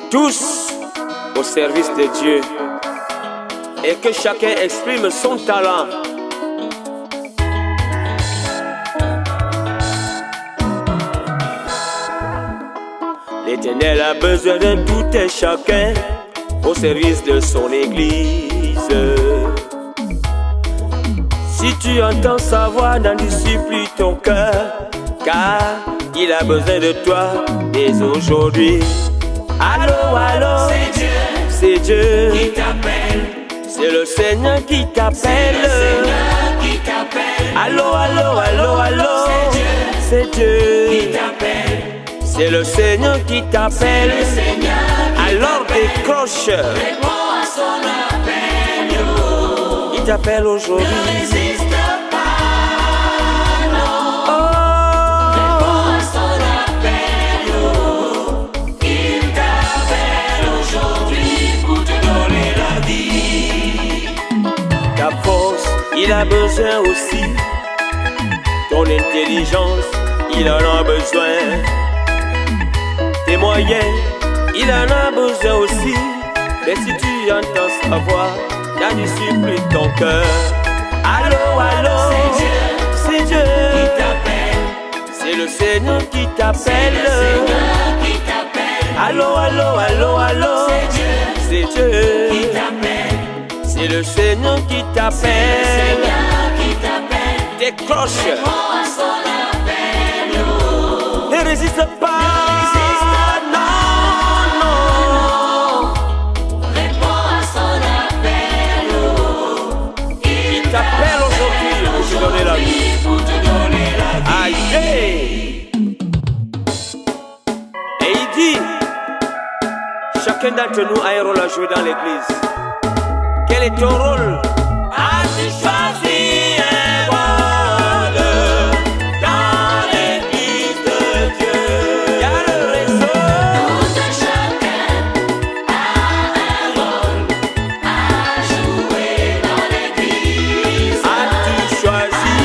tous au service de Dieu et que chacun exprime son talent. L'Éternel a besoin de tout et chacun au service de son Église. Si tu entends sa voix, n'en discipline ton cœur, car il a besoin de toi dès aujourd'hui. Allô, allô, c'est Dieu qui t'appelle. C'est le Seigneur qui t'appelle. Allô, allô, allô, allô, c'est Dieu qui t'appelle. C'est le Seigneur qui t'appelle. Alors décroche. Réponds à son appel. Il t'appelle aujourd'hui. Ne résiste pas, non. Réponds à son appel. Il t'appelle aujourd'hui pour te donner la vie. Ta force, il a besoin aussi. Ton intelligence, il en a besoin. Tes moyens, il en a besoin aussi. Mais si tu entends sa voix, n'en discipline ton cœur. Allô, allô, c'est Dieu qui t'appelle. C'est le Seigneur qui t'appelle. C'est le Seigneur qui t'appelle. Allô, allô, allô, allô, c'est Dieu qui t'appelle. C'est le Seigneur qui C'est le t'appelle. Seigneur qui t'appelle. Décroche. Réponds à son appel. Ne résiste pas. Pour te donner la vie. Aïe. Et il dit, chacun d'entre nous a un rôle à jouer dans l'église. Quel est ton rôle? As-tu choisi un rôle dans l'église de Dieu? Il y a le réseau. Tout un chacun a un rôle à jouer dans l'église. As-tu choisi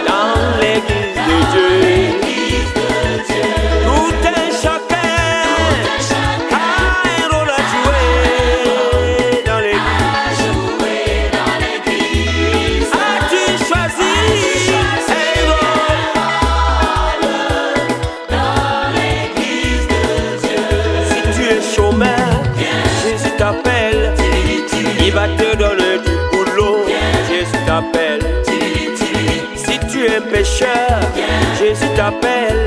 dans l'église de Dieu? Tout un chacun a un rôle à jouer dans l'église. As-tu choisi un rôle Dans l'église de Dieu. Si tu es chômeur, Jésus t'appelle. Il va te donner du boulot. Jésus t'appelle. Si tu es pécheur, Jésus t'appelle.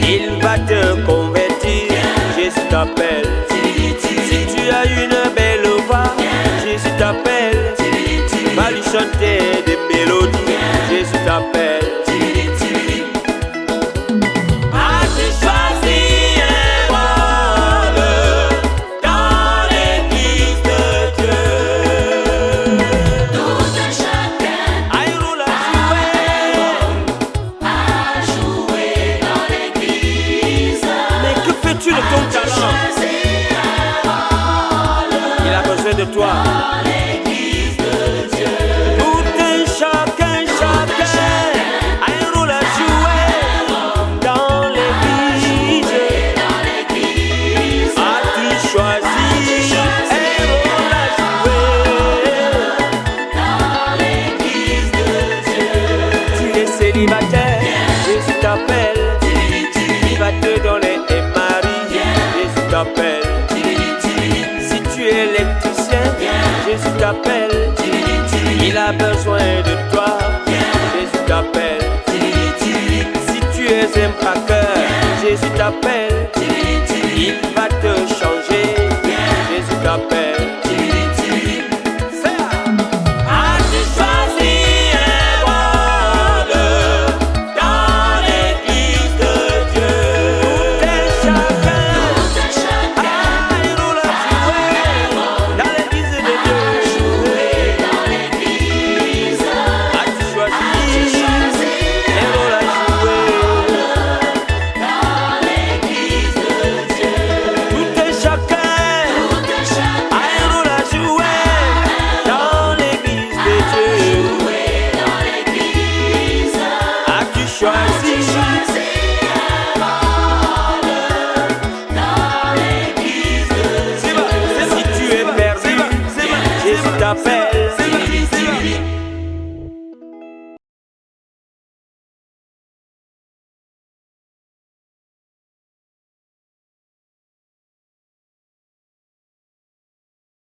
Il va te convertir. Jésus t'appelle. Si tu as une belle voix, Jésus t'appelle. Va lui chanter des mélodies. Jésus t'appelle. As-tu choisi un rôle dans l'église de Dieu? Tout un chacun Un rôle à jouer. a joué dans l'église. Mais que fais-tu de ton talent? Choisis un rôle Il a besoin de toi. dans l'église de Dieu. Tout un chacun a un rôle à jouer dans l'église. Dans l'église. As-tu choisi un rôle à jouer? Dans l'église de Dieu. Tu es célibataire, Jésus t'appelle. Il va te donner un mari, Jésus t'appelle. Si tu es électricien, Jésus t'appelle. Il a besoin de toi, Jésus t'appelle. Si tu es un braqueur, Jésus t'appelle. Il va te changer, Jésus t'appelle. As-tu choisi un rôle dans l'église de Dieu? Tout un chacun a un rôle à jouer dans l'église de Dieu. Dans l'église. c'est là, c'est là.